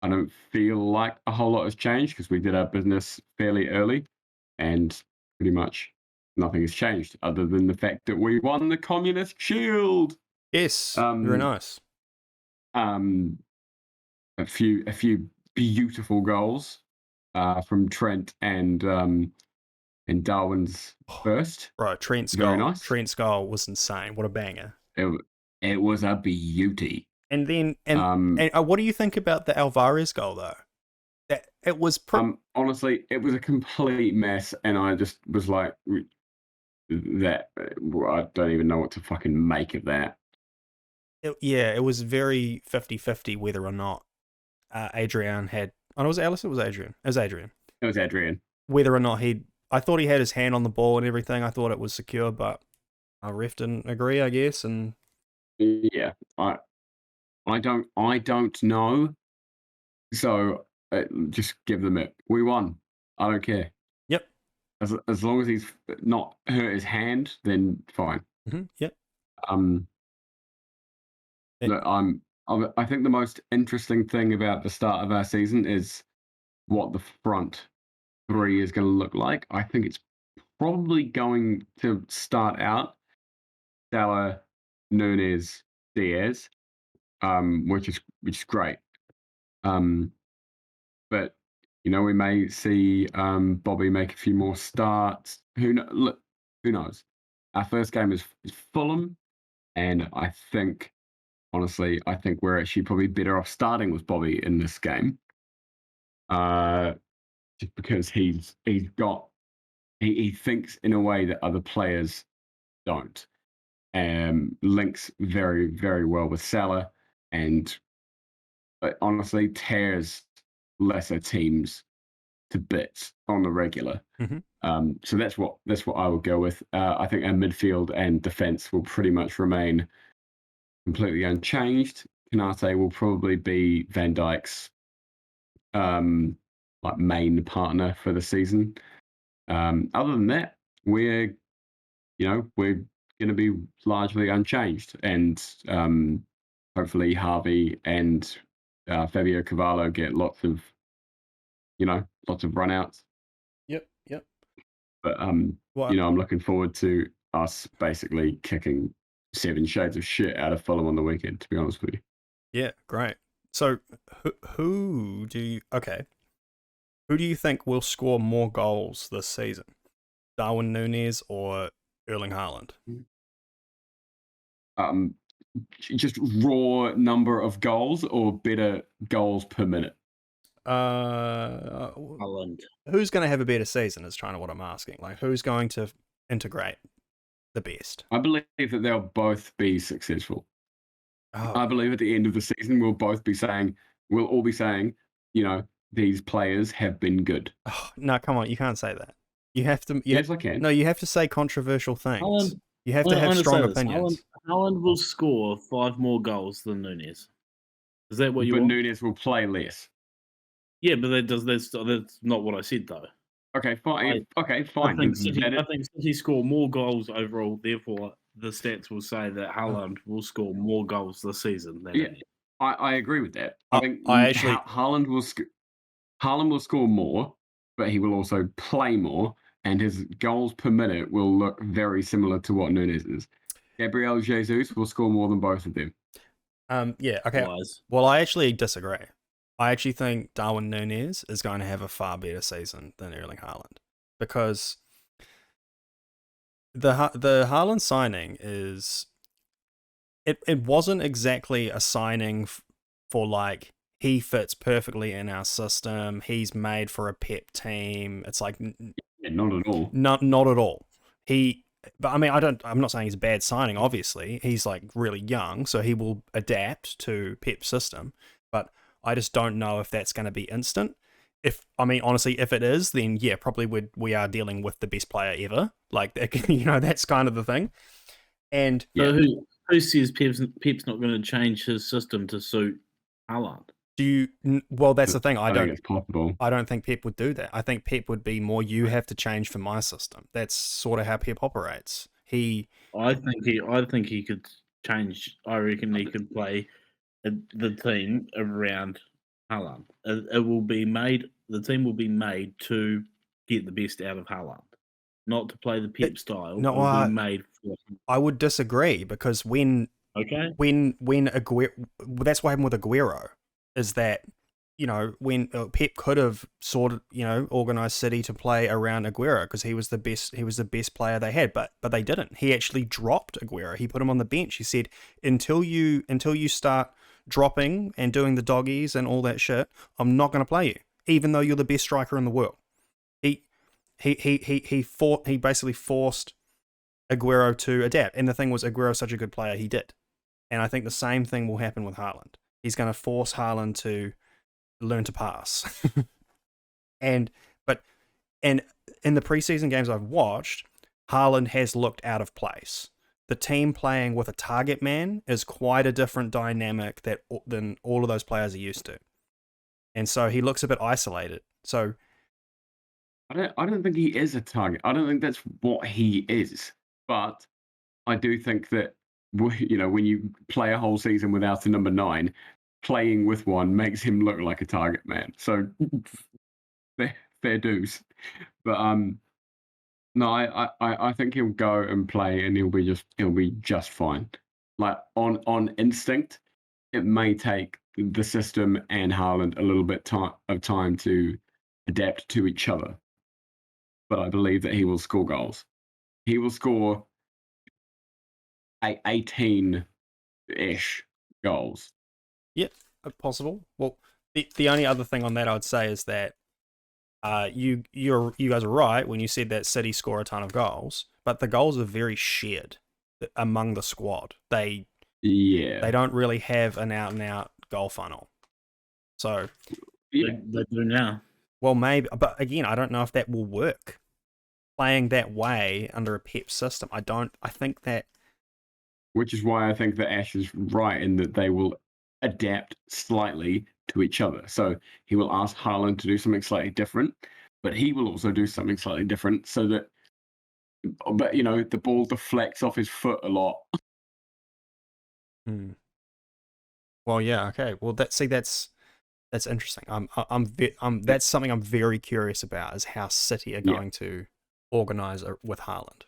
I don't feel like a whole lot has changed because we did our business fairly early, and pretty much nothing has changed other than the fact that we won the Communist Shield. Yes, very Um, nice. um, a few beautiful goals from Trent and Darwin's first. Right, Trent's Very goal. nice. Trent's goal was insane. What a banger. It was a beauty. And then, Um, what do you think about the Alvarez goal though? That it was honestly, it was a complete mess, and I just was like, that. I don't even know what to fucking make of that. yeah, it was very 50-50 whether or not Adrian had. Oh, was it Alisson? It was Adrian. It was Adrian. It was Adrian. Whether or not I thought he had his hand on the ball and everything. I thought it was secure, but our ref didn't agree, I guess. And Yeah, I don't know. So just give them it. We won. I don't care. yep. As long as he's not hurt his hand, then fine. Yep. Um, look, I think the most interesting thing about the start of our season is what the front three is going to look like. I think it's probably going to start out Salah, Nunez, Diaz, which is great. But we may see Bobby make a few more starts. Look, who knows? Our first game is Fulham, and honestly, I think we're actually probably better off starting with Bobby in this game, just because he thinks in a way that other players don't. Links very, very well with Salah, and honestly tears lesser teams to bits on the regular. So that's what I would go with. I think our midfield and defense will pretty much remain completely unchanged. Kanate will probably be Van Dijk's like main partner for the season. Other than that, we're going to be largely unchanged, and hopefully Harvey and Fabio Cavallo get lots of runouts. Yep. But I'm looking forward to us basically kicking 7 shades of shit out of Fulham on the weekend, to be honest with you. Yeah, great. So, who do you think will score more goals this season? Darwin Nunez or Erling Haaland? Just raw number of goals or better goals per minute? Haaland. Who's going to have a better season is what I'm asking. Like, who's going to integrate the best? I believe that they'll both be successful. Oh. I believe at the end of the season, we'll all be saying, these players have been good. Oh, no, come on. You can't say that. You have to. Yes, I can. No, you have to say controversial things. You have to have strong opinions. Haaland will score 5 more goals than Nunez. Is that what you want? But Nunez will play less. Yeah, but that's not what I said, though. Okay, fine. Fine. I think City score more goals overall. Therefore, the stats will say that Haaland will score more goals this season than Nunez. I agree with that. I think Haaland will score more, but he will also play more, and his goals per minute will look very similar to what Nunez is. Gabriel Jesus will score more than both of them. Yeah, okay. Well, I actually disagree. I actually think Darwin Nunez is going to have a far better season than Erling Haaland, because the Haaland signing is it wasn't exactly a signing for like he fits perfectly in our system. He's made for a Pep team. It's like not at all. Not at all. But I mean, I'm not saying he's a bad signing. Obviously, he's like really young, so he will adapt to Pep's system. But I just don't know if that's going to be instant. Honestly, if it is, then yeah, probably we are dealing with the best player ever. Like, that's kind of the thing. And so who says Pep's not going to change his system to suit Haaland? Well, that's the thing. I think it's possible. I don't think Pep would do that. I think Pep would be more, you have to change for my system. That's sort of how Pep operates. I think he could change. I reckon he could play the team around Haaland. It will be made. The team will be made to get the best out of Haaland, not to play the Pep style. No, it will be made for him. I would disagree because when Aguero, that's what happened with Aguero, is that when Pep could have organized City to play around Aguero because he was the best player they had, but they didn't. He actually dropped Aguero. He put him on the bench. He said until you start dropping and doing the doggies and all that shit, I'm not going to play you, even though you're the best striker in the world. He basically forced Aguero to adapt, and the thing was, Aguero's such a good player, he did. And I think the same thing will happen with Haaland. He's going to force Haaland to learn to pass. and in the preseason games I've watched, Haaland has looked out of place. The team playing with a target man is quite a different dynamic than all of those players are used to. And so he looks a bit isolated. So I don't think he is a target. I don't think that's what he is. But I do think that when you play a whole season without a number 9, playing with one makes him look like a target man. So fair dues. But no, I think he'll go and play and he'll be just fine. Like on instinct, it may take the system and Haaland a little bit of time to adapt to each other. But I believe that he will score goals. He will score 18-ish goals. Yeah, possible. Well, the only other thing on that I would say is that you guys are right when you said that City score a ton of goals, but the goals are very shared among the squad. They don't really have an out and out goal funnel. So they do now. Well, maybe, but again, I don't know if that will work. Playing that way under a Pep system, I think that. Which is why I think that Ash is right in that they will adapt slightly to each other. So he will ask Haaland to do something slightly different, but he will also do something slightly different so that, but the ball deflects off his foot a lot. Well, yeah, okay. Well, that's interesting. That's something I'm very curious about, is how City are going to organize with Haaland.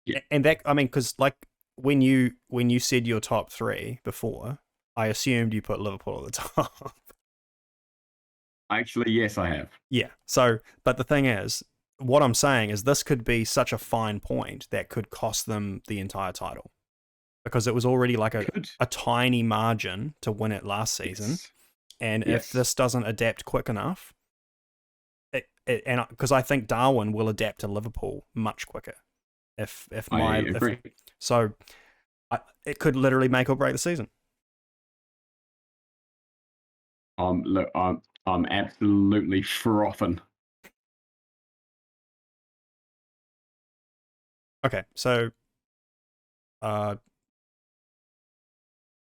Yeah. And that, I mean, because like when you said your top 3 before, I assumed you put Liverpool at the top. Actually, yes, I have. Yeah. So, but the thing is, what I'm saying is this could be such a fine point that could cost them the entire title, because it was already like a tiny margin to win it last season. Yes. And if this doesn't adapt quick enough, and because I think Darwin will adapt to Liverpool much quicker. I agree. So it could literally make or break the season. Look, I'm absolutely frothing. Okay, so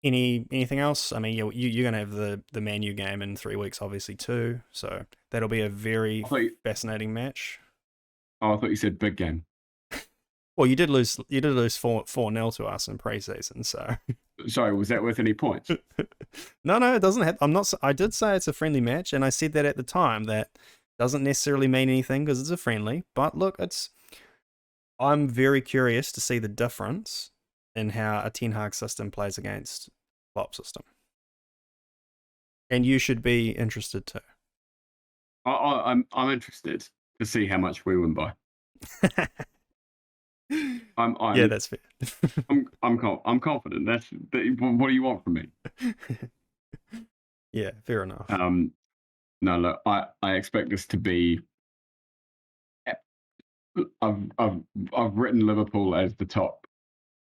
anything else? I mean, you're gonna have the Man U game in 3 weeks, obviously too. So that'll be a very fascinating match. Oh, I thought you said big game. Well, you did lose 4-0 to us in pre-season, so. Sorry, was that worth any points? No, it doesn't have. I did say it's a friendly match, and I said that at the time. That doesn't necessarily mean anything because it's a friendly. But look, I'm very curious to see the difference in how a Ten Hag system plays against Klopp system, and you should be interested too. I'm interested to see how much we win by. Yeah, that's fair. I'm confident. What do you want from me? Yeah, fair enough. No, look, I expect this to be. I've written Liverpool as the top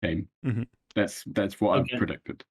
team. Mm-hmm. That's what I've predicted.